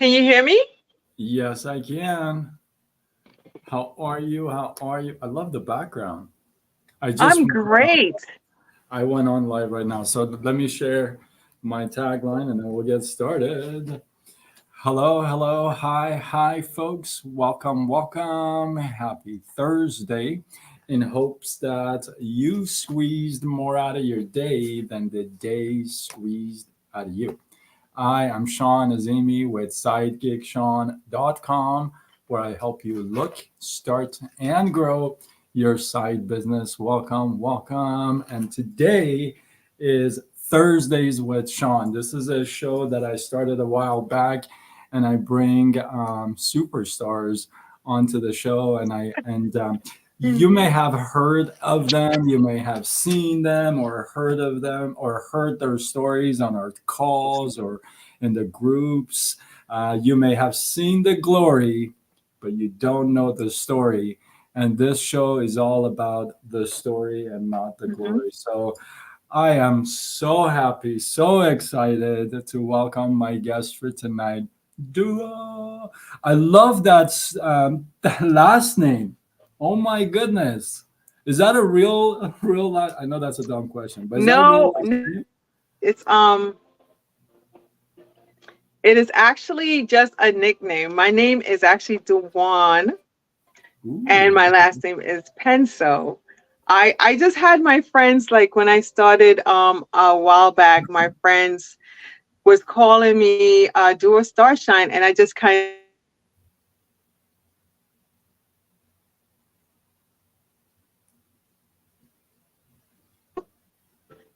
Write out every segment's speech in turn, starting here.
Can you hear me? Yes, I can. How are you? How are you? I love the background. I just I'm great. I went on live right now. So let me share my tagline and then we'll get started. Hello, hello, hi, hi, folks. Welcome, welcome. Happy Thursday. In hopes that you squeezed more out of your day than the day squeezed out of you. I am Sean Azimi with sidekickshawn.com, where I help you look, start, and grow your side business. Welcome, welcome. And today is Thursdays with Sean. This is a show that I started a while back, and I bring superstars onto the show, and you may have heard of them, you may have seen them or heard of them or heard their stories on our calls or in the groups. You may have seen the glory, but you don't know the story. And this show is all about the story and not the Mhm. glory. So I am so happy, so excited to welcome my guest for tonight, Duo. I love that last name. Oh my goodness. Is that a real last? I know that's a dumb question, but is that a real No, last no, name? it's it is actually just a nickname. My name is actually Dewan, and Ooh. my last name is Penso. I just had my friends like when I started a while back. My friends was calling me Duo Starshine, and I just kind of went with it.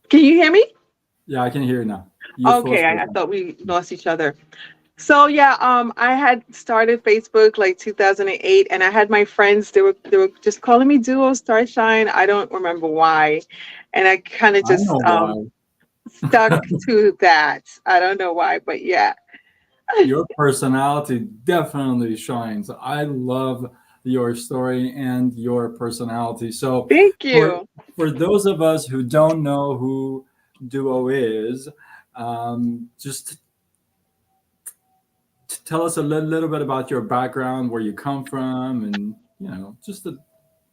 Can you hear me? Yeah, I can hear you now. You Okay, first. I thought we lost each other. So yeah, I had started Facebook like 2008, and I had my friends. They were just calling me Duo Starshine. I don't remember why, and I kind of I know just why. stuck to that. I don't know why, but yeah. Your personality definitely shines. I love your story and your personality. So Thank for you. for those of us who don't know who Duo is, just tell us a little bit about your background, where you come from, and just the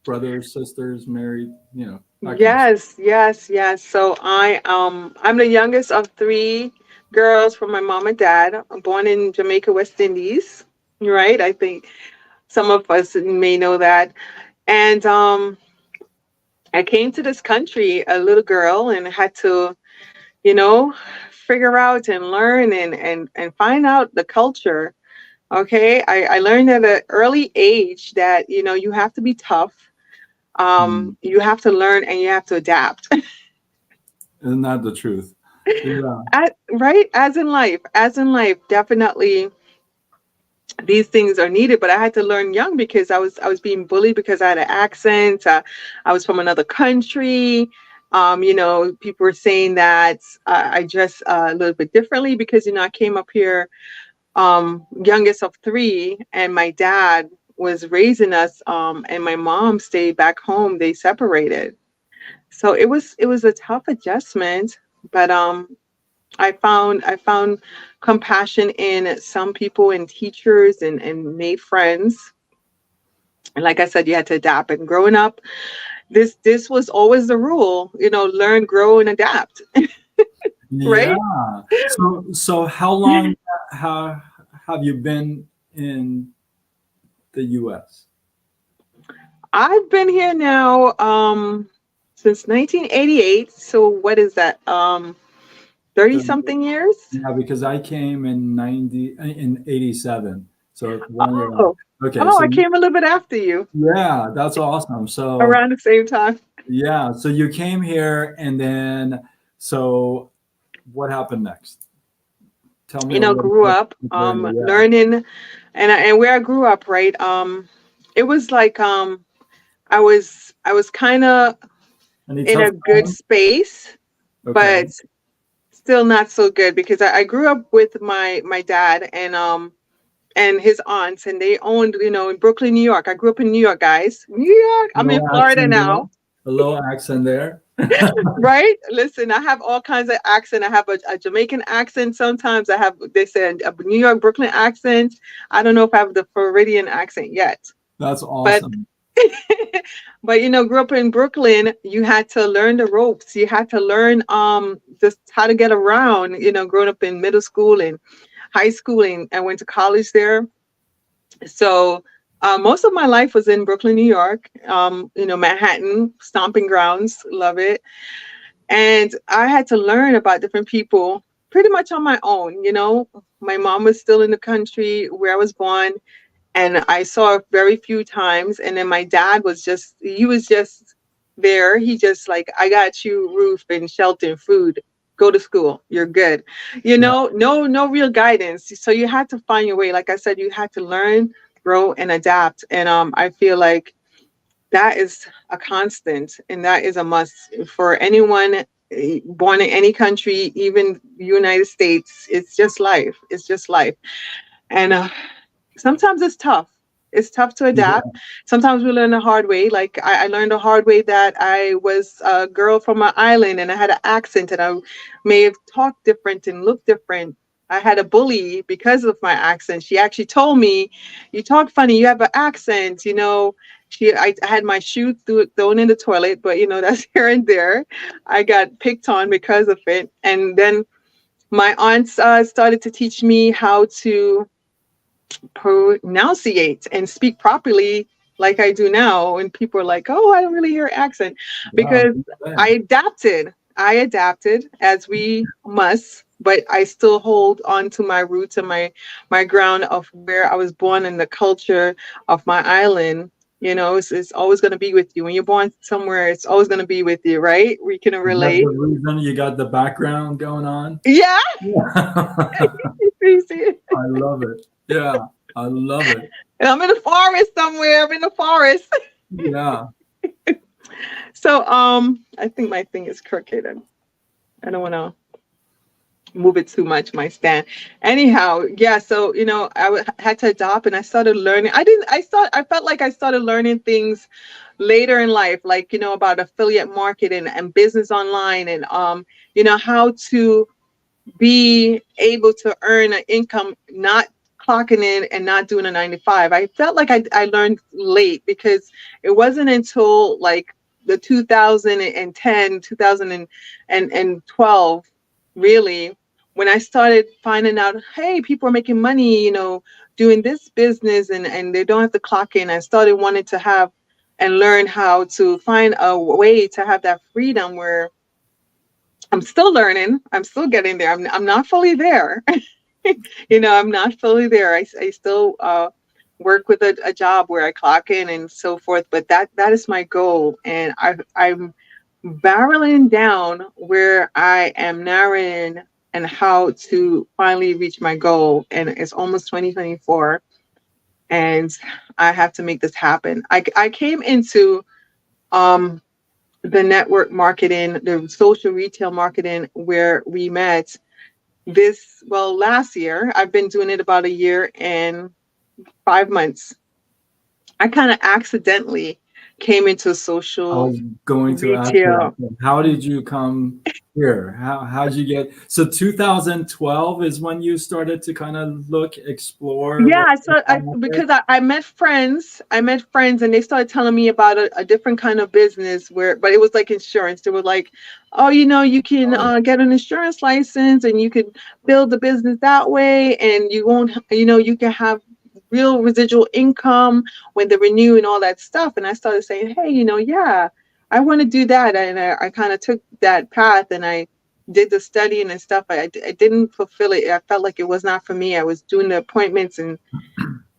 brothers, sisters, married, that kind of stuff. Yes, yes, yes. So I'm the youngest of three girls from my mom and dad. I'm born in Jamaica, West Indies. Right? I think some of us may know that. And I came to this country a little girl and had to, you know, figure out and learn and find out the culture. Okay. I learned at an early age that, you have to be tough. Mm. You have to learn and you have to adapt. Isn't that the truth? Yeah. Right? As in life, definitely these things are needed, but I had to learn young because I was being bullied because I had an accent. I was from another country. People were saying that I dress a little bit differently because I came up here youngest of three, and my dad was raising us, and my mom stayed back home. They separated, so it was a tough adjustment, but I found compassion in some people and teachers and made friends. And like I said, you had to adapt. And growing up, this was always the rule, learn, grow, and adapt. Yeah. Right? So how long ha have you been in the US? I've been here now since 1988. So what is that? 30 So, something years? yeah, because I came in 87. So 1 year off. Oh. Okay, Oh, so I came a little bit after you, yeah, that's awesome. So around the same time. yeah, so you came here and then so what happened next? Tell me a little Grew bit. up Yeah. learning, and where I grew up, right? It was like I was kind of Any in tough a good time? space, Okay. but still not so good because I grew up with my dad and his aunts, and they owned, in Brooklyn, New York. I grew up in New York, guys. New York. I'm in No Florida accent there. now. A little accent there. Right? Listen, I have all kinds of accent. I have a Jamaican accent sometimes. I have, they said, a New York, Brooklyn accent. I don't know if I have the Floridian accent yet. That's But awesome. but grew up in Brooklyn, you had to learn the ropes. You had to learn just how to get around, growing up in middle school and high school, and I went to college there. So most of my life was in Brooklyn, New York, Manhattan, stomping grounds, love it. And I had to learn about different people pretty much on my own. My mom was still in the country where I was born, and I saw her very few times. And then my dad he was just there. He just like, I got you roof and shelter and food. Go to school. You're good. Yeah. No real guidance. So you had to find your way. Like I said, you had to learn, grow, and adapt. And I feel like that is a constant, and that is a must for anyone born in any country, even United States. It's just life. It's just life. And sometimes it's tough. It's tough to adapt. Yeah. Sometimes we learn the hard way. Like I learned the hard way that I was a girl from an island and I had an accent and I may have talked different and looked different. I had a bully because of my accent. She actually told me, "You talk funny. You have an accent." I had my shoe thrown in the toilet, but that's here and there. I got picked on because of it, and then my aunts started to teach me how to pronunciate and speak properly like I do now. And people are like, "Oh, I don't really hear accent," Wow. because Good I thing. adapted. I adapted as we must, but I still hold on to my roots and my ground of where I was born and the culture of my island. It's always going to be with you. When you're born somewhere, it's always going to be with you, right? We can Is that the relate. reason you got the background going on? Yeah, Yeah. you see. I love it. Yeah, I love it. And I'm in the forest somewhere. I'm in the forest. Yeah. So I think my thing is crooked and I don't want to move it too much, my stand. Anyhow, yeah, so had to adopt and I started learning. I felt like I started learning things later in life, like about affiliate marketing and business online, and how to be able to earn an income, not clocking in and not doing a 9 to 5. I felt like I learned late because it wasn't until like the 2010, 2012, really, when I started finding out, hey, people are making money, doing this business, and they don't have to clock in. I started wanting to have and learn how to find a way to have that freedom where I'm still learning. I'm still getting there. I'm not fully there. I'm not fully there. I still work with a job where I clock in and so forth. But that is my goal, and I'm barreling down where I am narrowing and how to finally reach my goal. And it's almost 2024, and I have to make this happen. I came into um, the network marketing, the social retail marketing, where we met last year. I've been doing it about a year and 5 months. I kind of accidentally came into I social was going to ask you retail. that. How did you come here? How'd you get so 2012 is when you started to kind of look, explore what Yeah, was so out there? because I met friends, and they started telling me about a different kind of business but it was like insurance. They were like, "Oh, you can Oh, get an insurance license, and you can build the business that way, and you won't, you can have real residual income when they renew and all that stuff." And I started saying, "Hey, yeah, I want to do that," and I kind of took that path, and I did the studying and stuff. I didn't fulfill it. I felt like it was not for me. I was doing the appointments and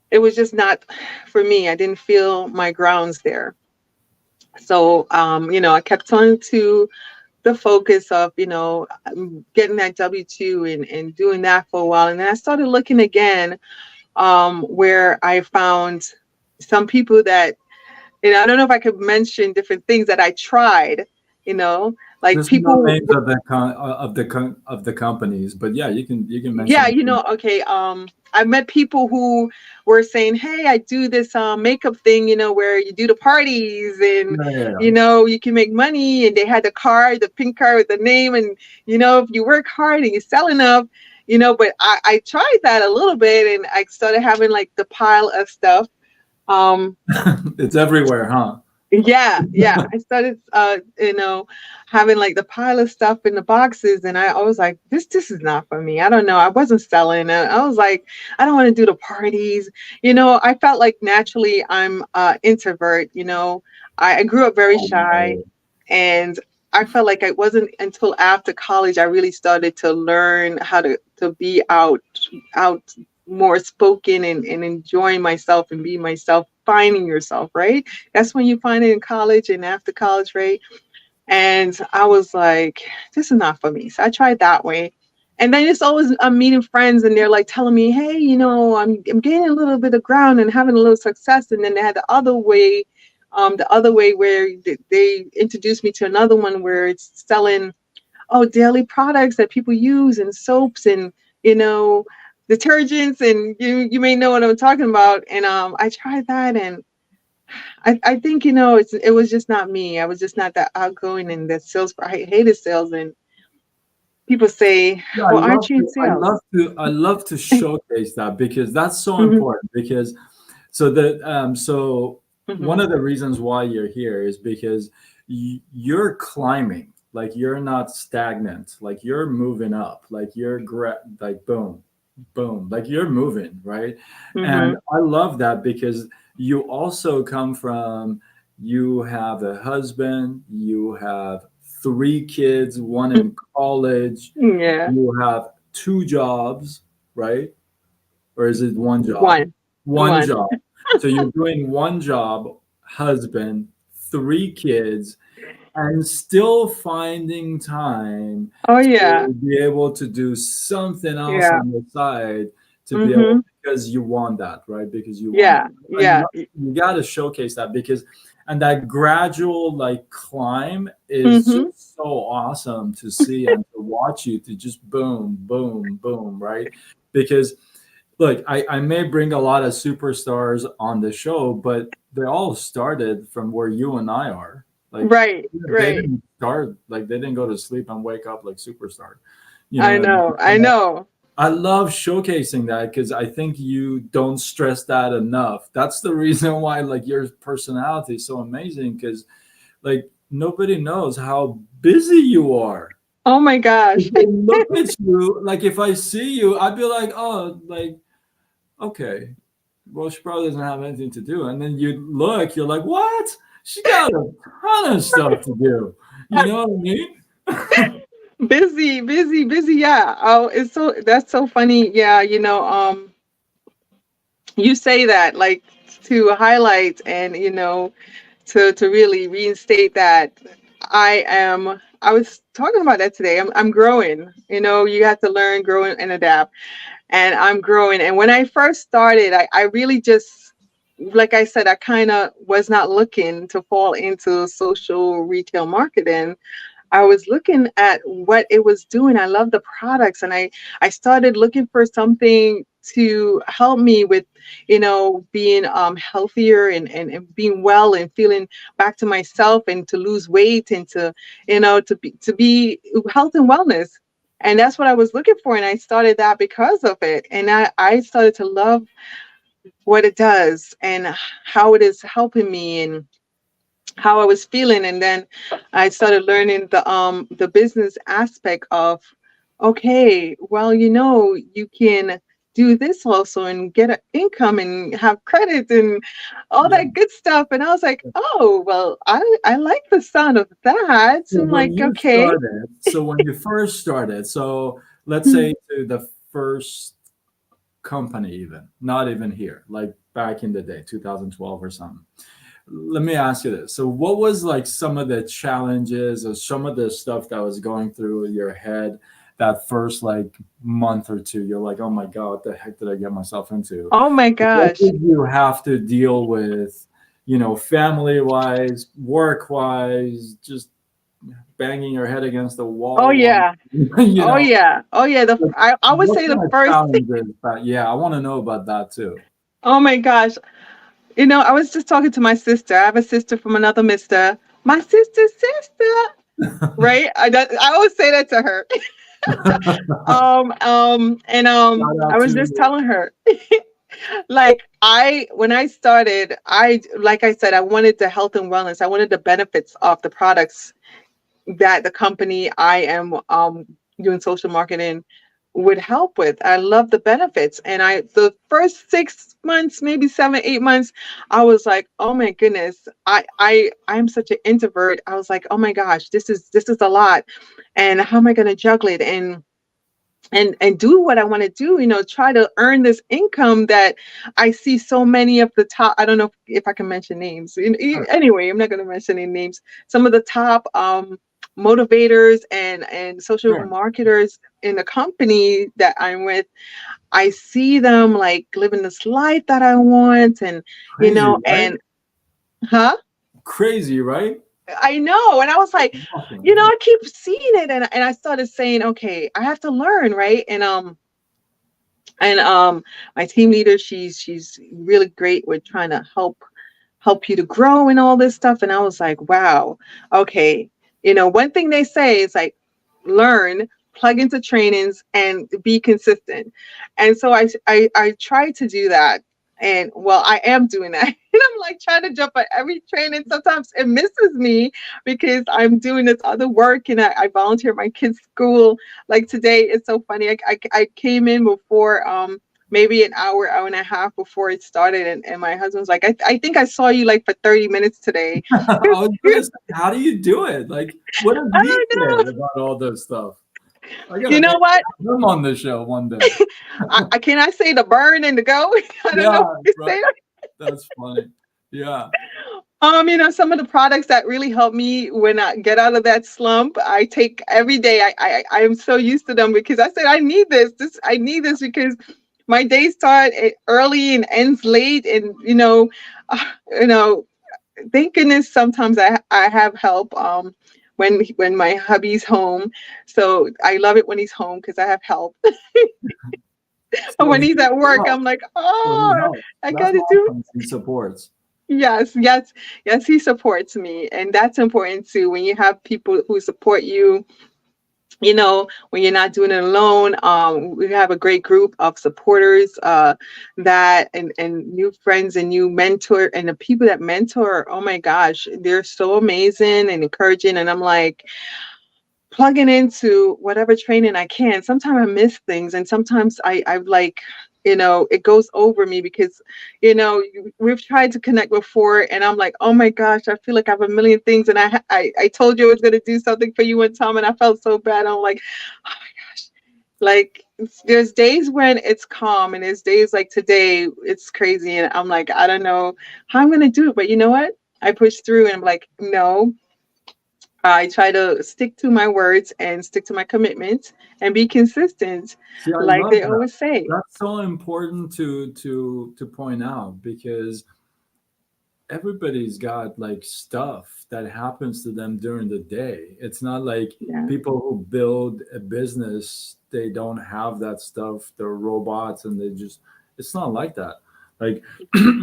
it was just not for me. I didn't feel my grounds there. So, I kept on to the focus of, getting that W-2 and doing that for a while. And then I started looking again, where I found some people that, I don't know if I could mention different things that I tried, you know, like Just no people. names of the companies, but yeah, you can Yeah, mention. you know, okay, I met people who were saying, hey, I do this makeup thing, you know, where you do the parties and Yeah, yeah, you yeah. know you can make money, and they had the card, the pink card with the name, and you know, if you work hard and you sell enough, you know. But I tried that a little bit, and I started having like the pile of stuff. um It's everywhere, huh? yeah, I started you know, having like the pile of stuff in the boxes, and I was like, this is not for me. I don't know. I wasn't selling. I was like, I don't want to do the parties. You know, I felt like naturally I'm introvert, you know. I grew up very Oh, shy, no. and I felt like it wasn't until after college I really started to learn how to be out more spoken, and enjoying myself and being myself, finding yourself, right? That's when you find it in college and after college, right? And I was like, this is not for me. So I tried that way. And then it's always I'm meeting friends, and they're like telling me, hey, you know, I'm gaining a little bit of ground and having a little success. And then they had the other way where they introduced me to another one where it's selling, oh, daily products that people use, and soaps, and you know, detergents, and you may know what I'm talking about. And I tried that, and I think, you know, it was just not me. I was just not that outgoing, and that sales. I hated sales, and people say, Yeah, well, aren't you in love sales? to, I love to showcase that because that's so Hmm. important. Because so one Hmm. of the reasons why you're here is because you're climbing, like you're not stagnant, like you're moving up, like like boom, boom, like you're moving, right? And Hmm. I love that because you also come from, you have a husband, you have three kids, one in college, Yeah. you have two jobs, right? Or is it one job? One. One One. job. So you're doing one job, husband, three kids, and still finding time Oh yeah. to be able to do something else Yeah. on the side, to be able, Hmm. because you want that, right? Because you want Yeah. that. Yeah. You got to showcase that because, and that gradual like climb is Hmm. just so awesome to see and to watch you to just boom, boom, boom, right? Because look, I may bring a lot of superstars on the show, but they all started from where you and I are. Like Right. they Right. didn't start, like they didn't go to sleep and wake up like superstar. You know I what I mean? know. I So know. I love showcasing that because I think you don't stress that enough. That's the reason why like your personality is so amazing because like nobody knows how busy you are. Oh my If gosh. they look at you, like if I see you, I'd be like, oh, like okay, well, she probably doesn't have anything to do. And then you look, you're like, what? She got a ton of stuff to do. You know what I mean? Busy, busy, busy. Yeah. Oh, it's so that's so funny. Yeah, you know, you say that like to highlight, and you know, to really reinstate that I was talking about that today. I'm growing. You know, you have to learn, grow, and adapt. And I'm growing. And when I first started, I really just, like I said, I kind of was not looking to fall into social retail marketing. I was looking at what it was doing. I love the products, and I started looking for something to help me with, you know, being healthier, and being well, and feeling back to myself, and to lose weight, and to, you know, to be health and wellness. And that's what I was looking for, and I started that because of it. And I started to love what it does, and how it is helping me, and how I was feeling. And then I started learning the business aspect of, okay, well, you know, you can do this also and get an income and have credit and all Yeah. that good stuff. And I was like, oh, well, I like the sound of that. So So I'm when like, you okay. started, so when you first started, so let's Mhm. say to the first company, even not even here, like back in the day, 2012 or something. Let me ask you this. So what was like some of the challenges or some of the stuff that was going through your head that first like month or two? You're like, oh my God, what the heck did I get myself into? Oh my What gosh. did you have to deal with, family wise, work wise, just banging your head against the Oh wall on, yeah. you Oh know, yeah. Oh yeah. like, I would what say the kind of first challenges that, yeah, I want to know about that too. oh my gosh. You know, I was just talking to my sister. I have a sister from another mister. My sister's sister. Right? I always say that to her. And Shout I out was just to, telling her, like when I started, like I said, I wanted the health and wellness. I wanted the benefits of the products that the company I am doing social marketing would help with. I love the benefits. And the first 6 months, maybe 7, 8 months, I was like, oh my goodness, I'm such an introvert. I was like, oh my gosh, this is a lot. And how am I gonna juggle it? And do what I want to do, try to earn this income that I see so many of the top. I don't know if I can mention names. sure, Anyway, I'm not going to mention any names. Some of the top motivators and social sure. marketers in the company that I'm with, I see them like living this life that I want, and Crazy, right? and huh? Crazy, right? I know. And I was like, Awesome. Yeah. I keep seeing it, and I started saying, okay, I have to learn, right? And my team leader, she's really great with trying to help you to grow and all this stuff. And I was like, wow, okay. One thing they say is like learn, plug into trainings, and be consistent. And so I try to do that. And well, I am doing that. And I'm like trying to jump at every training. Sometimes it misses me because I'm doing this other work, and I volunteer at my kids' school. Like today, it's so funny. I came in before maybe an hour and a half before it started, and my husband's like, I think I saw you like for 30 minutes today. I was gonna say, how do you do it? Like, what does I he don't say know. about all this stuff? I You gotta know make what? him on the show one day. I can I say the burn and the go? I don't know Yeah, if you right. say that. That's funny. Yeah. Some of the products that really help me when I get out of that slump, I take every day. I am so used to them because I said I need this. I need this because my days start early and ends late, and uh, you know, thank goodness sometimes I have help when my hubby's home. So I love it when he's home because I have help. And So when he he's at work, I'm helps. like, So he oh, helps. I That's gotta do. awesome. He supports. Yes, yes, yes, he supports me. And that's important too. When you have people who support you, when you're not doing it alone. We have a great group of supporters that and new friends and new mentor, and the people that mentor, oh my gosh, they're so amazing and encouraging. And I'm like, plugging into whatever training I can. Sometimes I miss things, and sometimes I like, it goes over me because, we've tried to connect before, and I'm like, oh my gosh, I feel like I have a million things, and I told you I was gonna do something for you one time, and I felt so bad. I'm like, oh my gosh, like there's days when it's calm, and there's days like today it's crazy, and I'm like, I don't know how I'm gonna do it, but you know what? I push through, and I'm like, no, I try to stick to my words and stick to my commitments and be consistent, See, I like love they that. always say. That's so important to point out because everybody's got like stuff that happens to them during the day. It's not like Yeah, people who build a business, they don't have that stuff. They're robots and they just, it's not like that. Like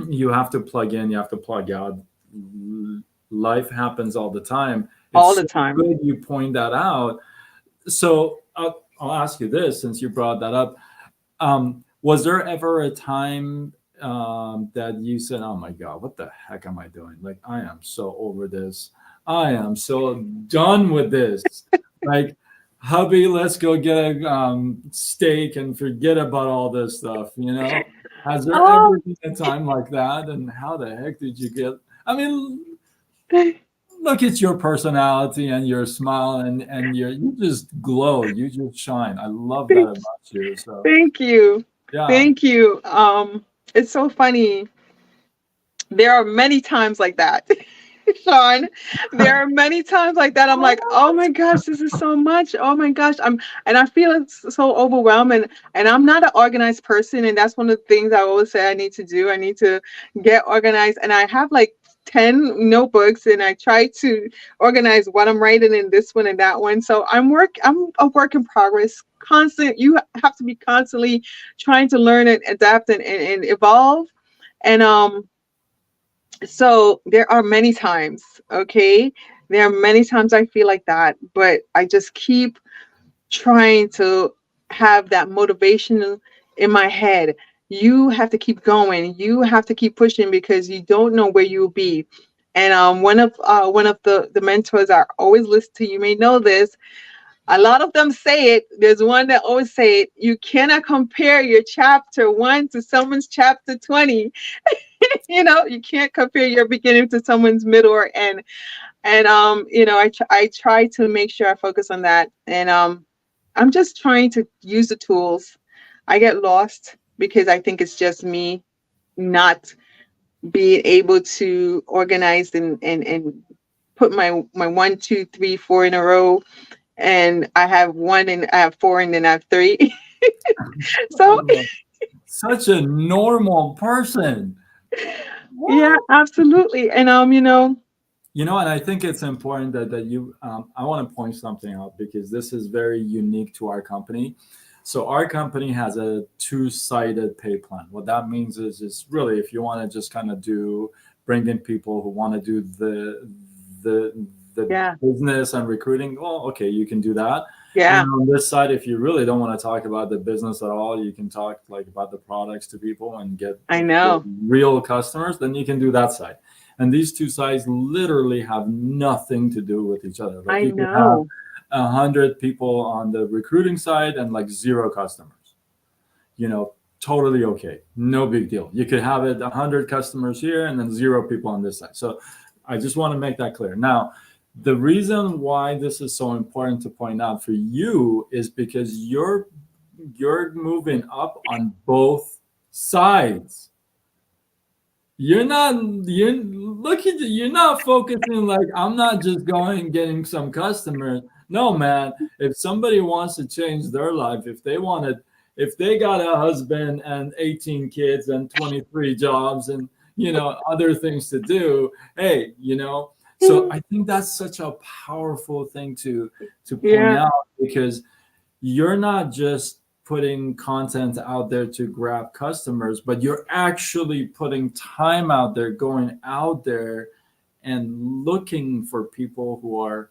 you have to plug in, you have to plug out. Life happens all the time. all It's the so time. good you point that out. So I'll ask you this since you brought that up. Was there ever a time that you said, "Oh my God, what the heck am I doing? Like, I am so over this. I am so done with this. Like, hubby, let's go get a steak and forget about all this stuff." Has there Oh, ever been a time like that? And how the heck did you get? I mean, look at your personality and your smile and you just glow. You just shine. I love that about you. So thank you. yeah. Thank you. It's so funny. There are many times like that, Sean. There are many times like that. I'm like, oh my gosh, this is so much. Oh my gosh. And I feel it's so overwhelming. And I'm not an organized person. And that's one of the things I always say I need to do. I need to get organized. And I have like 10 notebooks, and I try to organize what I'm writing in this one and that one. So I'm a work in progress. Constant. You have to be constantly trying to learn and adapt and evolve. And so there are many times, okay? There are many times I feel like that, but I just keep trying to have that motivation in my head. You have to keep going. You have to keep pushing because you don't know where you'll be. And one of the mentors I always listen to, you may know this. A lot of them say it. There's one that always say it. You cannot compare your chapter 1 to someone's chapter 20. You can't compare your beginning to someone's middle or end. And I try to make sure I focus on that. And I'm just trying to use the tools. I get lost because I think it's just me not being able to organize and put my 1, 2, 3, 4 in a row. And I have one and I have four and then I have three. So Such a normal person. yeah, What? absolutely. And And I think it's important that you, I want to point something out because this is very unique to our company. So our company has a two-sided pay plan. What that means is really if you want to just kind of bring in people who want to do the yeah, business and recruiting, well, okay, you can do that. And then yeah, on this side, if you really don't want to talk about the business at all, you can talk like about the products to people and I get know. real customers, then you can do that side. And these two sides literally have nothing to do with each other. Like I you could have know. 100 people on the recruiting side and like zero customers. Totally okay, no big deal. You could have it 100 customers here and then zero people on this side. So I just want to make that clear. Now, the reason why this is so important to point out for you is because you're moving up on both sides. You're not focusing like I'm not just going and getting some customers. No, man, if somebody wants to change their life, if they got a husband and 18 kids and 23 jobs and other things to do, hey, so I think that's such a powerful thing to point Yeah, out because you're not just putting content out there to grab customers, but you're actually putting time out there, going out there and looking for people who are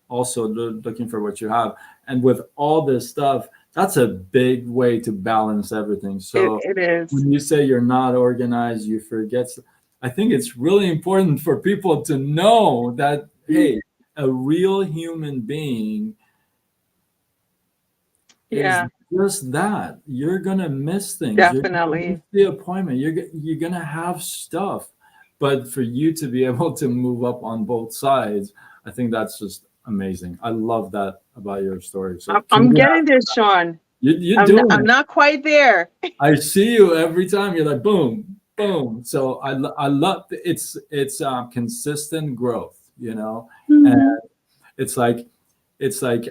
also looking for what you have. And with all this stuff, that's a big way to balance everything. So it is. when you say you're not organized, you forget. I think it's really important for people to know that, hey, a real human being is Yeah, just that. You're gonna miss things. You're gonna miss definitely. the appointment. You're gonna have stuff, but for you to be able to move up on both sides, I think that's just amazing. I love that about your story. So I'm congrats. getting there, Sean. You're doing I'm it. not quite there. I see you every time. You're like boom, boom. So I love consistent growth. And Mhm. it's like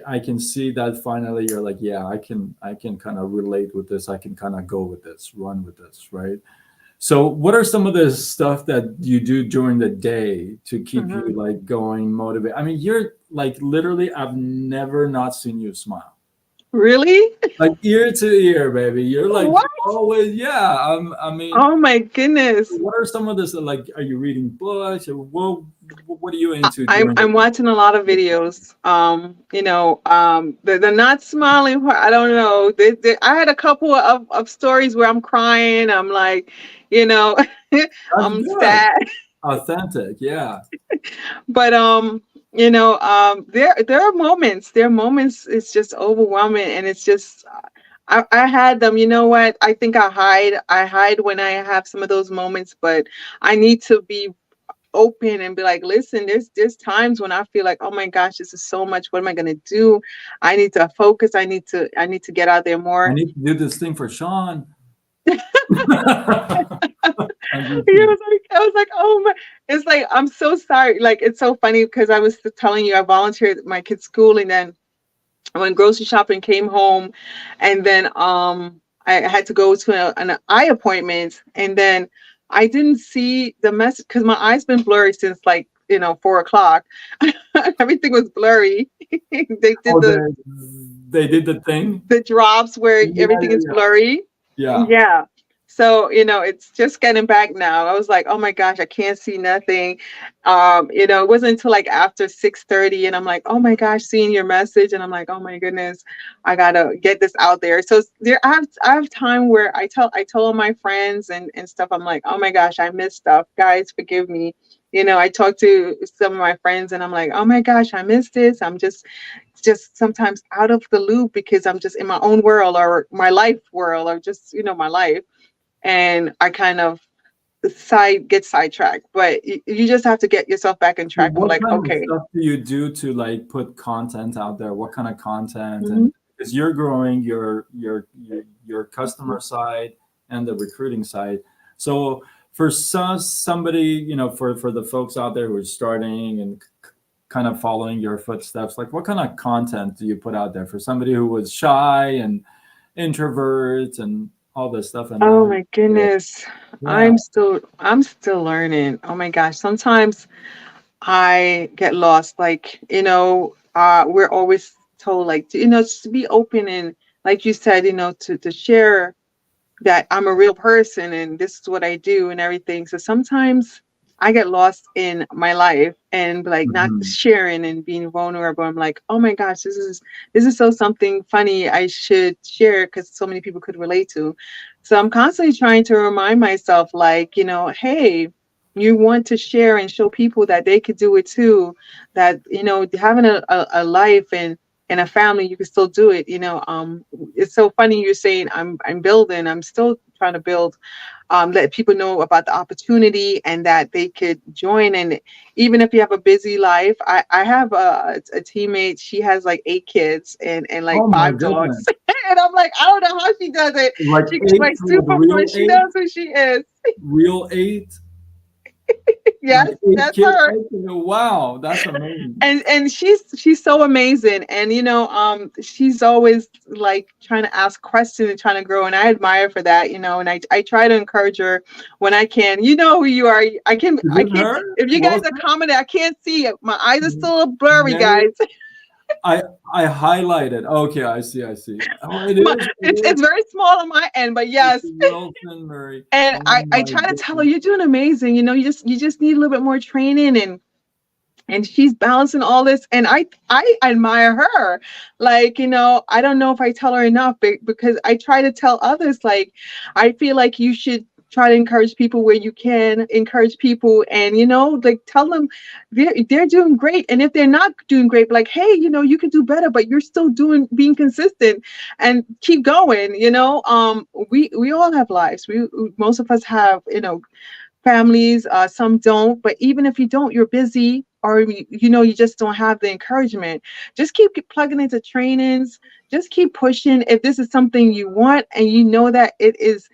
I can see that finally you're like, yeah, I can kind of relate with this. I can kind of go with this, run with this, right? So what are some of the stuff that you do during the day to keep you Mhm. like going motivated? I mean, you're like literally I've never not seen you smile. Really? Like ear to ear, baby. You're like What? always, yeah. I mean, Oh my goodness. what are some of this like are you reading books or what are you into I'm during the I'm watching a lot of videos. They're not smiling. I don't know. I had a couple of stories where I'm crying. I'm like, you know, That's I'm good. sad. Authentic, yeah. But there are moments. There are moments. It's just overwhelming, and it's just. I had them. You know what? I think I hide. I hide when I have some of those moments, but I need to be open and be like, listen, there's times when I feel like, oh my gosh, this is so much. What am I gonna do? I need to focus. I need to get out there I more. need to do this thing for Sean. I'm just It kidding. was like I was like, oh my, it's like I'm so sorry. Like it's so funny because I was telling you I volunteered at my kid's school, and then I went grocery shopping, came home, and then I had to go to an eye appointment, and then I didn't see the message because my eyes been blurry since like 4 o'clock. Everything was blurry. They did Oh, the they did the thing. drops where Yeah, everything is yeah, blurry. yeah. Yeah. So, it's just getting back now. I was like, oh my gosh, I can't see nothing. It wasn't until like after 6:30 and I'm like, oh my gosh, seeing your message. And I'm like, oh my goodness, I gotta get this out there. So there I have time where I tell my friends and stuff, I'm like, oh my gosh, I missed stuff. Guys, forgive me. I talk to some of my friends and I'm like, oh my gosh, I missed this. I'm just sometimes out of the loop because I'm just in my own world or my life world or just my life, and I kind of get sidetracked. But you just have to get yourself back on track. I'm What like, kind of okay. stuff do you do to like put content out there? What kind of content? Mhm. And because you're growing your customer side and the recruiting side, so for somebody, for the folks out there who are starting and kind of following your footsteps, like what kind of content do you put out there for somebody who was shy and introvert and all this stuff, and Oh now, my goodness. yeah. I'm still learning. Oh my gosh. Sometimes I get lost. Like, we're always told like just to be open and like you said, to share that I'm a real person and this is what I do and everything. So sometimes I get lost in my life and like not Mhm. sharing and being vulnerable. I'm like, oh my gosh, this is so something funny I should share because so many people could relate to. So I'm constantly trying to remind myself, like, hey, you want to share and show people that they could do it too. That having a life and a family, you can still do it. It's so funny you're saying I'm building. I'm still trying to build. Let people know about the opportunity and that they could join. And even if you have a busy life, I have a teammate. She has like 8 kids and like Oh my 5 dogs. goodness. And I'm like, I don't know how she does it. Like She's eight, like like Superwoman. real She eight, knows who she is. real eight, Yes, like eight that's kids. her. Wow, that's amazing. And she's so amazing, and she's always like trying to ask questions and trying to grow, and I admire for that, and I try to encourage her when I can. You know who you are. I can Is I it can't her? if you guys are Wilson? commenting, I can't see it. My eyes are still a blurry, Mary? guys. I I highlighted. Okay, I see. I see. Oh, it My, is. It it's is. very small on my end, but It's yes. Wilson Murray. And Oh I my try to tell her, goodness. you're doing amazing. You just need a little bit more training, and she's balancing all this, and I admire her. Like, I don't know if I tell her enough, because I try to tell others, like, I feel like you should try to encourage people where you can encourage people, and like, tell them they're doing great, and if they're not doing great, like, hey, you can do better, but you're still being consistent and keep going. We all have lives. Most of us have, families, some don't, but even if you don't, you're busy, or you just don't have the encouragement. Just keep plugging into trainings. Just keep pushing. If this is something you want and you know that it is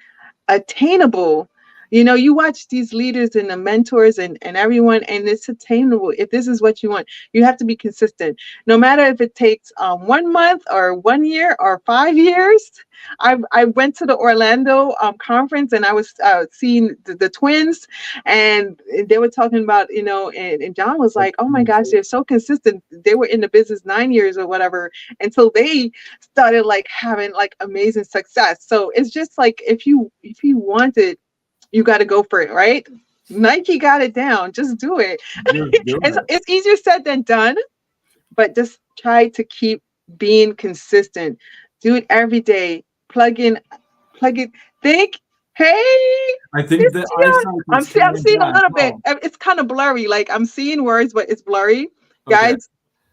attainable. You watch these leaders and the mentors and everyone, and it's attainable. If this is what you want, you have to be consistent. No matter if it takes 1 month or 1 year or 5 years. I went to the Orlando conference, and I was seeing the twins, and they were talking about, and John was That's like, oh my gosh, amazing. they're so consistent. They were in the business 9 years or whatever until they started like having like amazing success. So it's just like, if you want it, you got to go for it, right? Nike got it down. Just do it. Just do it. It's easier said than done, but just try to keep being consistent. Do it every day. Plug it. Think. Hey, I think Miss the Dion. eyesight I'm is see, I'm coming seeing a back. little bit. Oh, It's kind of blurry. Like, I'm seeing words, but it's blurry. okay. Guys,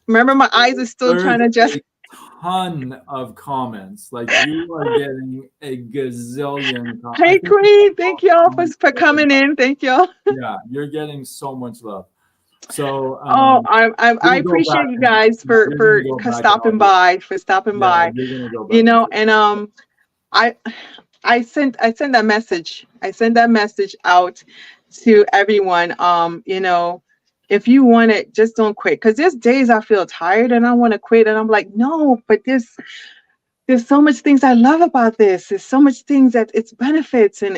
remember, my eyes are still There's trying to just. a ton of comments. Like you are getting a gazillion. I Hey, think Queen. Thank y'all for, everybody. for coming in. Thank y'all. Yeah, you're getting so much love. So Oh, I you'll go back appreciate you and guys yeah, for you're gonna for go back and stopping audio. by, for stopping Yeah, by. you're gonna go back and do. And I I sent that message. I sent that message out to everyone. If you want it, just don't quit. Because there's days I feel tired and I want to quit, and I'm like, no, but there's so much things I love about this. There's so much things that it's benefits and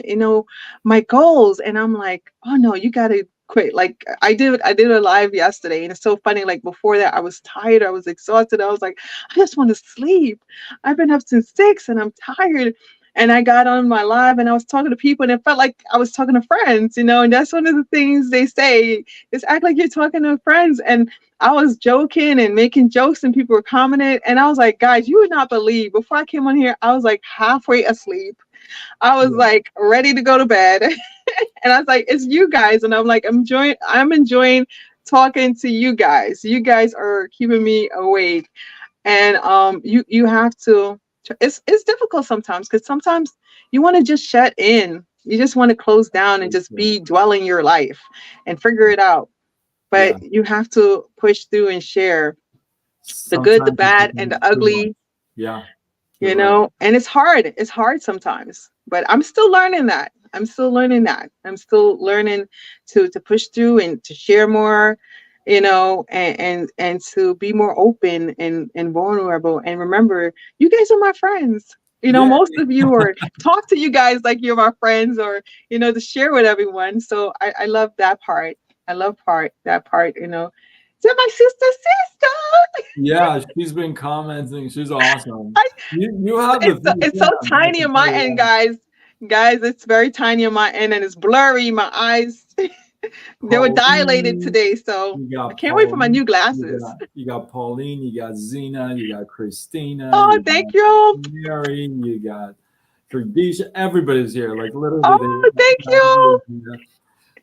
my goals. And I'm like, oh no, you gotta quit. Like I did a live yesterday and it's so funny. Like before that, I was tired, I was exhausted. I was like, I just want to sleep. I've been up since 6 and I'm tired. And I got on my live and I was talking to people and it felt like I was talking to friends, and that's one of the things they say is act like you're talking to friends. And I was joking and making jokes, and people were commenting. And I was like, guys, you would not believe. Before I came on here, I was like halfway asleep. I was Yeah. like ready to go to bed. And I was like, it's you guys. And I'm like, I'm enjoying talking to you guys. You guys are keeping me awake. And you have to. It's difficult sometimes because sometimes you want to just shut in. You just want to close down and just be dwelling your life and figure it out, but Yeah. you have to push through and share the good, the Sometimes it bad, and becomes the too much. ugly, Yeah. You're right. and it's hard sometimes, but I'm still learning that. I'm still learning to push through and to share more, and to be more open and vulnerable. And remember, you guys are my friends. Yeah. Most of you, or talk to you guys like you're my friends, or to share with everyone. So I love that part. I love that part. Is that my sister? Yeah. She's been commenting. She's awesome. I You have the it's thick it's so skin. I tiny can on tell my you end, that. guys. Guys, it's very tiny on my end and it's blurry. My eyes, they were dilated Pauline, today, so you I got can't wait for my Pauline, new glasses. you got Pauline, you got Zena, you got Christina, Oh, you thank got you. Mary, you got Khadijah. Everybody's here. Like literally, Oh, thank you. everybody's here.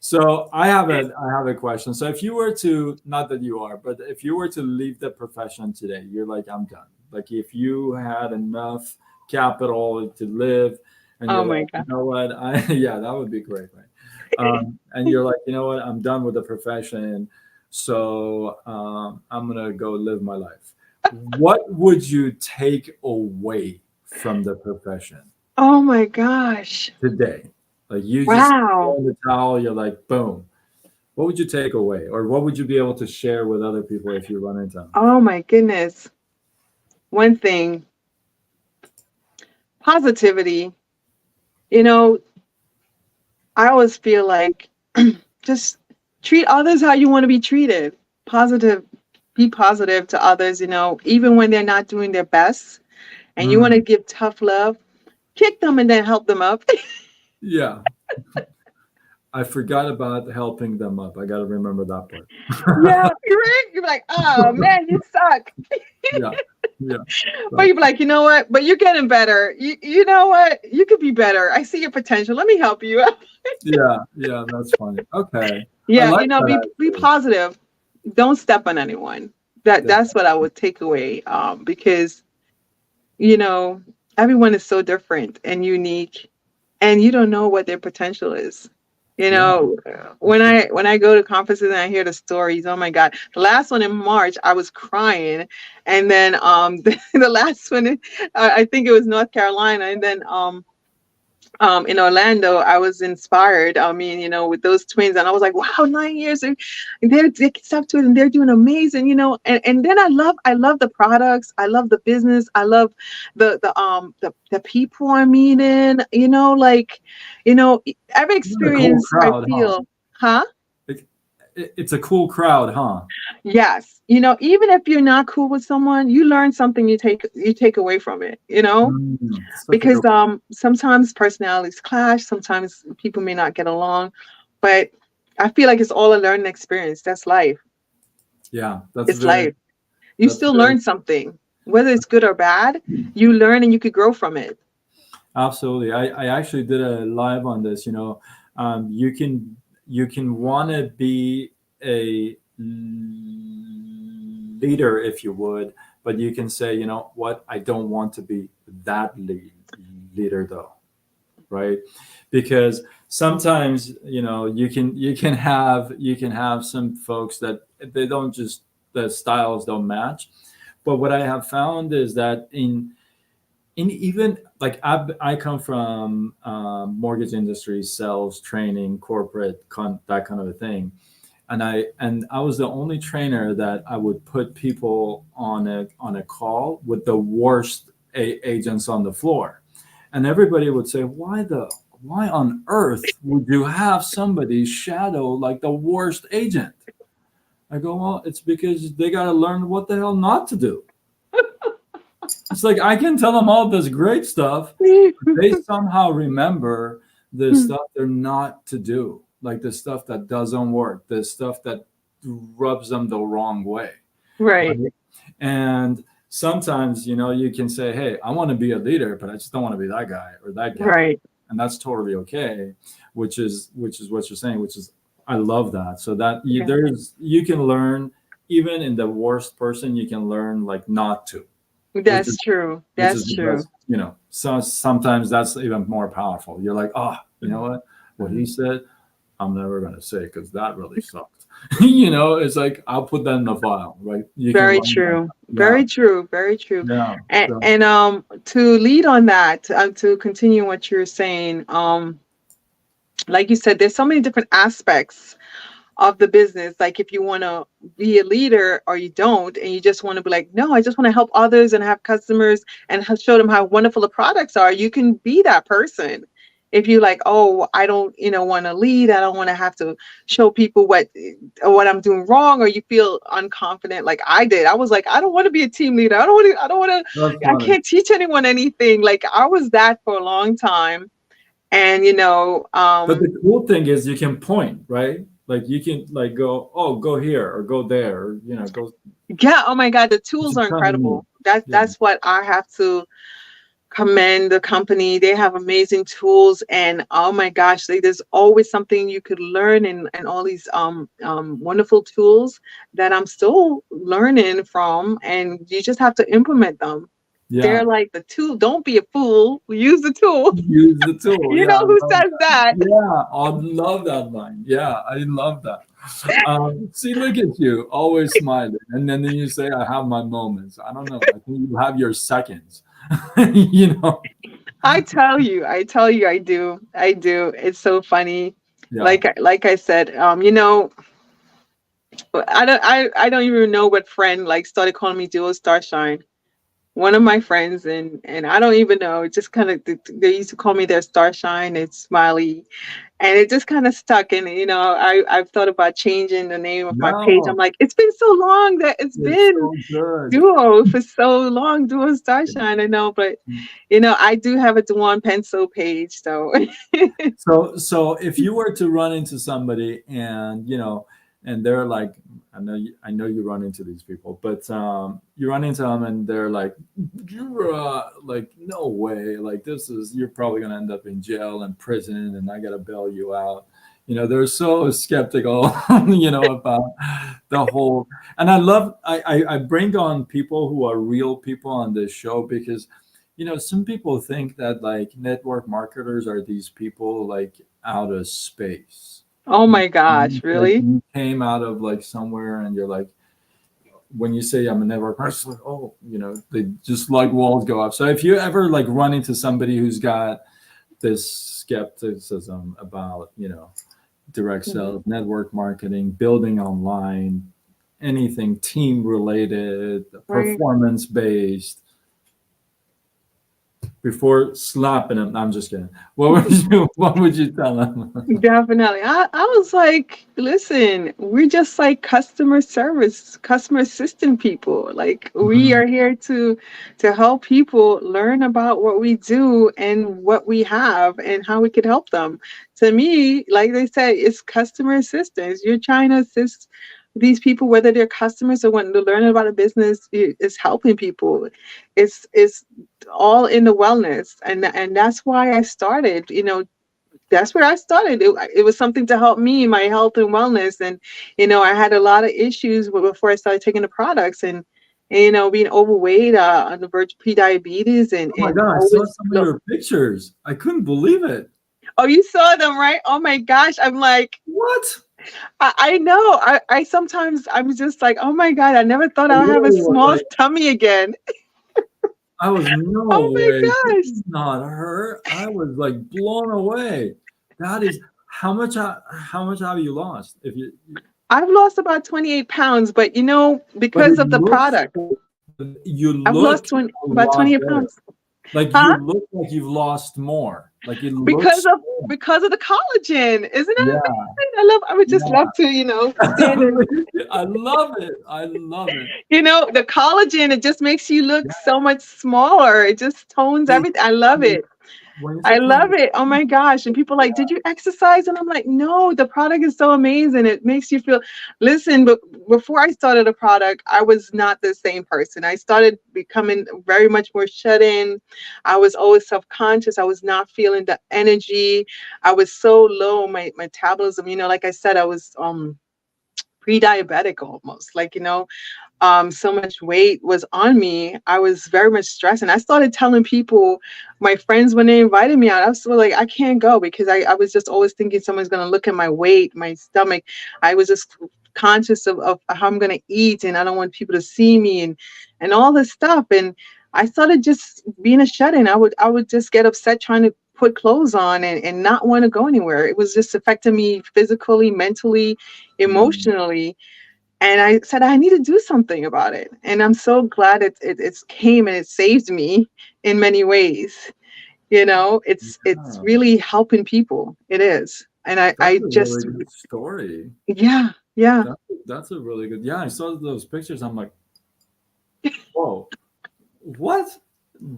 So I have a question. So if you were to, not that you are, but if you were to leave the profession today, you're like, I'm done. Like if you had enough capital to live, and you're Oh my like, you god. know what, yeah, that would be great, right? And you're like, you know what, I'm done with the profession, so I'm gonna go live my life. What would you take away from the profession Oh my gosh. today? Like you just throw Wow. in the towel, you're like, boom. What would you take away, or what would you be able to share with other people if you run into them? Oh my goodness. One thing, positivity. You know, I always feel like just treat others how you want to be treated. Positive, be positive to others, even when they're not doing their best and you want to Mm, give tough love, kick them and then help them up. yeah, I forgot about helping them up. I got to remember that Yeah, part. you're right. You're like, oh man, you suck. Yeah, yeah, But so, you're like, you know what? But you're getting better. You know what? You could be better. I see your potential. Let me help you. yeah, yeah. That's funny. Okay, I Yeah, like that be actually. positive. Don't step on anyone. That's what I would take away. Because you know, everyone is so different and unique, and you don't know what their potential is. Yeah, that's When true. I go to conferences and I hear the stories, oh my God. The last one in March, I was crying. And then the last one, I think it was North Carolina. And then in Orlando, I was inspired. I mean, with those twins, and I was like, wow, 9 years, and they stuck to it, and they're doing amazing. And then I love the products, I love the business, I love the people I'm meeting. Every You're in a cool experience I crowd, huh? feel, huh? It, it's a cool crowd, huh? Yes, even if you're not cool with someone, you learn something, you take away from it. Such a Because good. sometimes personalities clash, sometimes people may not get along, but I feel like it's all a learning experience. That's life. Yeah, that's It's very. life. You That's still very. learn something, whether it's good or bad. You learn and you could grow from it. Absolutely. I actually did a live on this. You can want to be a leader if you would, but you can say, you know what, I don't want to be that leader though, right? Because sometimes you can have some folks that they don't just the styles don't match. But what I have found is that in even like I come from mortgage industry, sales, training, corporate, that kind of a thing, and I was the only trainer that I would put people on a call with the worst agents on the floor, and everybody would say, why on earth would you have somebody shadow like the worst agent? I go, well, it's because they got to learn what the hell not to do. It's like I can tell them all this great stuff. They somehow remember the stuff they're not to do, like the stuff that doesn't work, the stuff that rubs them the wrong way. Right. Right? And sometimes, you can say, hey, I want to be a leader, but I just don't want to be that guy or that gal. Right. And that's totally okay, which is what you're saying, which is I love that. So that Yeah. you can learn even in the worst person, you can learn like not to, which is That's true. which is That's the true. best, so sometimes that's even more powerful. You're like, oh, you know what he said, I'm never going to say because that really sucked. It's like I'll put that in the file, right? You can Very learn that. true. Yeah, Very true. Very true. yeah. And, So and to lead on that, to continue what you're saying, like you said, there's so many different aspects of the business. Like if you want to be a leader or you don't, and you just want to be like, no, I just want to help others and have customers and show them how wonderful the products are, you can be that person. If you like, oh, I don't, want to lead, I don't want to have to show people what I'm doing wrong, or you feel unconfident, like I did. I was like, I don't want to be a team leader. I don't want that's to. I funny. can't teach anyone anything. Like I was that for a long time, and But the cool thing is you can point, right? Like you can like go, oh, go here or go there, or go. yeah, oh my God, the It's tools a are ton of incredible. neat. That's Yeah, that's what I have to commend the company. They have amazing tools, and oh my gosh, there's always something you could learn, and all these wonderful tools that I'm still learning from, and you just have to implement them. They're yeah. like the tool. Don't be a fool. Use the tool. Use the tool. You Yeah, know I who love says that. that? Yeah, I love that line. Yeah, I love that. See, look at you, always smiling, and then you say, "I have my moments." I don't know. I think you have your seconds. you know. I tell you, I do. It's so funny. Yeah. Like I said, I don't even know what friend like started calling me Duo Starshine. One of my friends, and I don't even know. It just kind of they used to call me their Starshine. It's Smiley, and it just kind of stuck. And I've thought about changing the name of my page. I'm No, like, it's been so long that it's it's been so good. Duo for so long, Duo Starshine. I know, but I do have a Duan Pencil page, so So if you were to run into somebody and and they're like, I know you run into these people, but you run into them and they're like, you're like no way, like you're probably gonna end up in jail and prison, and I gotta bail you out. They're so skeptical, about the whole. And I bring on people who are real people on this show because some people think that like network marketers are these people like out of space. oh my gosh, Like really? you came out of like somewhere and you're like, when you say I'm a network marketer, it's like, oh, they just like walls go up. So if you ever like run into somebody who's got this skepticism about, direct Mhm. sales, network marketing, building online, anything team related, Right. performance based, before slapping him. I'm just kidding. What would you tell him? Definitely. I was like, listen, we're just like customer service, customer assistant people. Like we Mhm. are here to help people learn about what we do and what we have and how we could help them. To me, like they say, it's customer assistance. You're trying to assist these people, whether they're customers or wanting to learn about a business, it's helping people. It's all in the wellness. And that's why I started, that's where I started. It was something to help me, my health and wellness. And, I had a lot of issues before I started taking the products and being overweight, on the verge of pre-diabetes Oh my and god, I saw always some of look. your pictures. I couldn't believe it. Oh, you saw them, right? Oh my gosh. I'm like, What? I know. I sometimes I'm just like, oh my God, I never thought I I'll have a literally was small like, tummy again. I was no Oh my way. This gosh. is not her. I was like blown away. That is how much have you lost? If you I've lost about 28 pounds, but but because it of the looks product. full. You I've look lost 20, a about lot 20 better. pounds. Like you Huh? look like you've lost more. Like it Because looks. of because of the collagen. Isn't that Yeah, amazing? I would just love yeah. to, stand and, I love it. I love it. the collagen, it just makes you look Yeah. so much smaller. It just tones It, everything. I love it- it. when you say I love collagen, it. Oh my gosh. And people are like, did you exercise? And I'm like, no, the product is so amazing. It makes you feel, listen, but before I started the product, I was not the same person. I started becoming very much more shut in. I was always self-conscious. I was not feeling the energy. I was so low, my metabolism, like I said, I was pre-diabetic almost, like, so much weight was on me. I was very much stressed. And I started telling people, my friends, when they invited me out, I was sort of like, I can't go because I was just always thinking someone's going to look at my weight, my stomach. I was just conscious of how I'm going to eat, and I don't want people to see me and all this stuff. And I started just being a shut-in. I would just get upset trying to put clothes on and not want to go anywhere. It was just affecting me physically, mentally, mm, emotionally, and I said I need to do something about it. And I'm so glad it's came and it saved me in many ways. It's yeah, really helping people. It is. And that's I a really just, good story. yeah, yeah. That's a really good. Yeah, I saw those pictures. I'm like, whoa, what?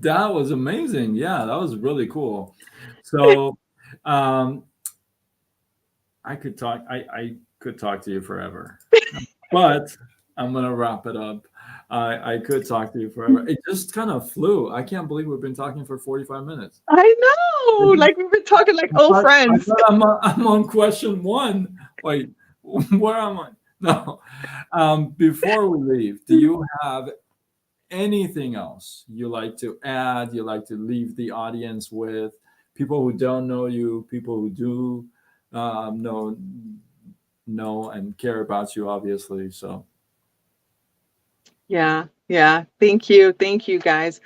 That was amazing. Yeah, that was really cool. So, um, I could talk to you forever, but I'm gonna wrap it up. I could talk to you forever. It just kind of flew. I can't believe we've been talking for 45 minutes. I know. Like we've been talking like old I friends. thought I'm on question one. Wait, where am I? No. Before we leave, do you have anything else you like to add? You like to leave the audience with? People who don't know you, people who do know and care about you, obviously. So, Yeah, yeah. Thank you. Thank you guys.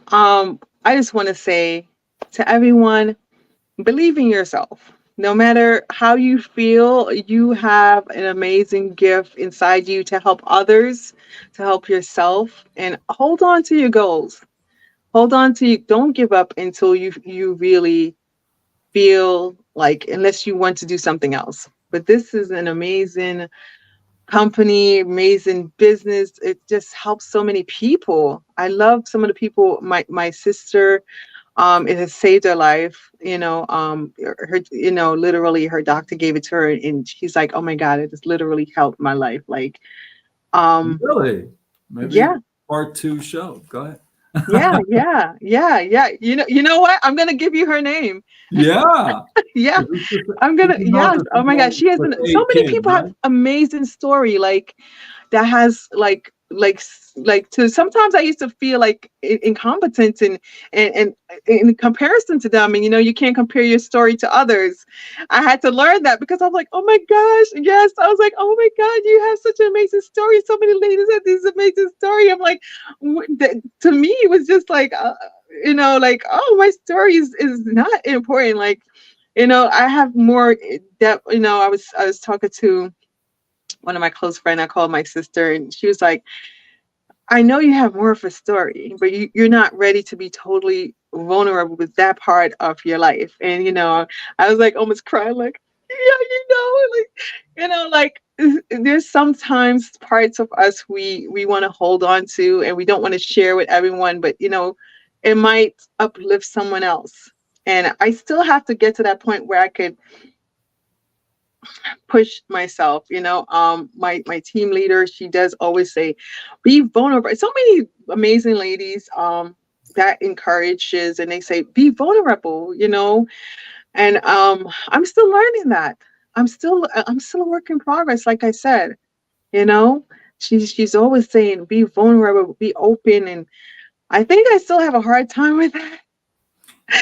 I just want to say to everyone, believe in yourself. No matter how you feel, you have an amazing gift inside you to help others, to help yourself, and hold on to your goals. Hold on to you. Don't give up until you really feel like, unless you want to do something else. But this is an amazing company, amazing business. It just helps so many people. I love some of the people. My sister, it has saved her life. Her, literally her doctor gave it to her, and she's like, oh my God, it has literally helped my life. Like, um really, maybe yeah, part two show. Go ahead. yeah, yeah, yeah, yeah. You know what, I'm gonna give you her name. Yeah. Yeah, I'm This gonna, is not yes. the Oh my God, single she has with so a many kid, people have right? amazing story, like that has like to sometimes I used to feel like incompetent and in comparison to them, and you can't compare your story to others. I had to learn that because I'm like, oh my gosh, yes, I was like, oh my God, you have such an amazing story. So many ladies have this amazing story. I'm like, to me it was just like, like, oh, my story is not important. Like, I have more depth. I was talking to one of my close friends. I called my sister, and she was like, I know you have more of a story, but you're not ready to be totally vulnerable with that part of your life. And I was like almost crying, like, yeah, like, there's sometimes parts of us we want to hold on to, and we don't want to share with everyone, but it might uplift someone else. And I still have to get to that point where I could push myself. My team leader, she does always say, be vulnerable. So many amazing ladies that encourages, and they say, be vulnerable. And I'm still learning that. I'm still a work in progress, like I said. you know she's always saying, be vulnerable, be open, and I think I still have a hard time with that.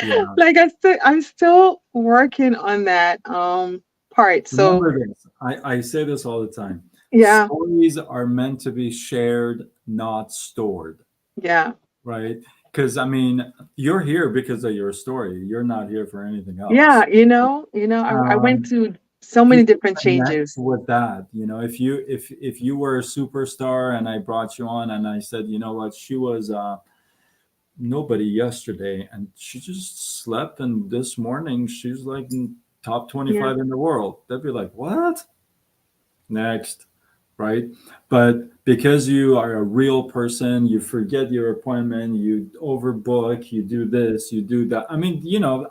Yeah. Like, I'm still working on that part. So Remember this. I say this all the time. yeah, Stories are meant to be shared, not stored, yeah. right? Because I mean, you're here because of your story. You're not here for anything Yeah, else. I went Um, to So many people different connect changes. with that. If you were a superstar and I brought you on and I said, you know what, she was nobody yesterday and she just slept and this morning she's like in top Yeah. 25 in the world, they'd be like, what? Next, right? But because you are a real person, you forget your appointment, you overbook, you do this, you do that. I mean,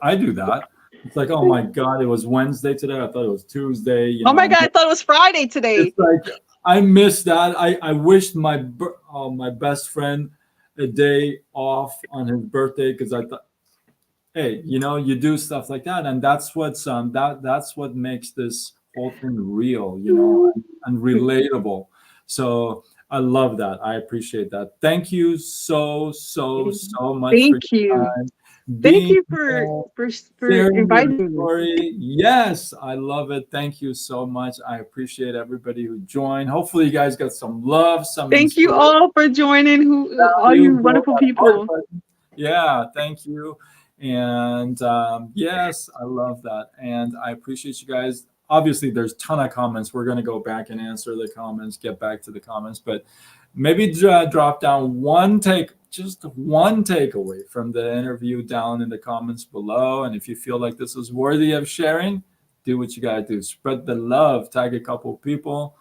I do that. It's like, oh my God, it was Wednesday today. I thought it was Tuesday. Oh my God, I thought it was Friday It's today. like I missed that. I wished my best friend a day off on his birthday because I thought, hey, you do stuff like that, and that's what makes this whole thing real, and relatable. So I love that. I appreciate that. Thank you so much for Thank your you. time Thank being you here, for sharing your inviting me. story. Yes, I love it. Thank you so much. I appreciate everybody who joined. Hopefully, you guys got some love, some Thank you inspiration, all for joining, who all value. you Go wonderful that heart people. button. Yeah, thank you. And yes, I love that. And I appreciate you guys. Obviously, there's a ton of comments. We're going to go back and answer the comments, get back to the comments, but maybe drop down just one takeaway from the interview down in the comments below. And if you feel like this is worthy of sharing, do what you got to do. Spread the love, tag a couple people.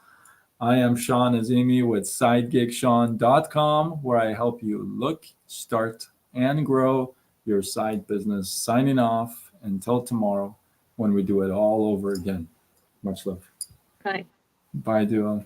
I am Sean Azimi with SideGigSean.com, where I help you look, start, and grow your side business. Signing off until tomorrow when we do it all over again. Much love. Bye. Bye, Duo.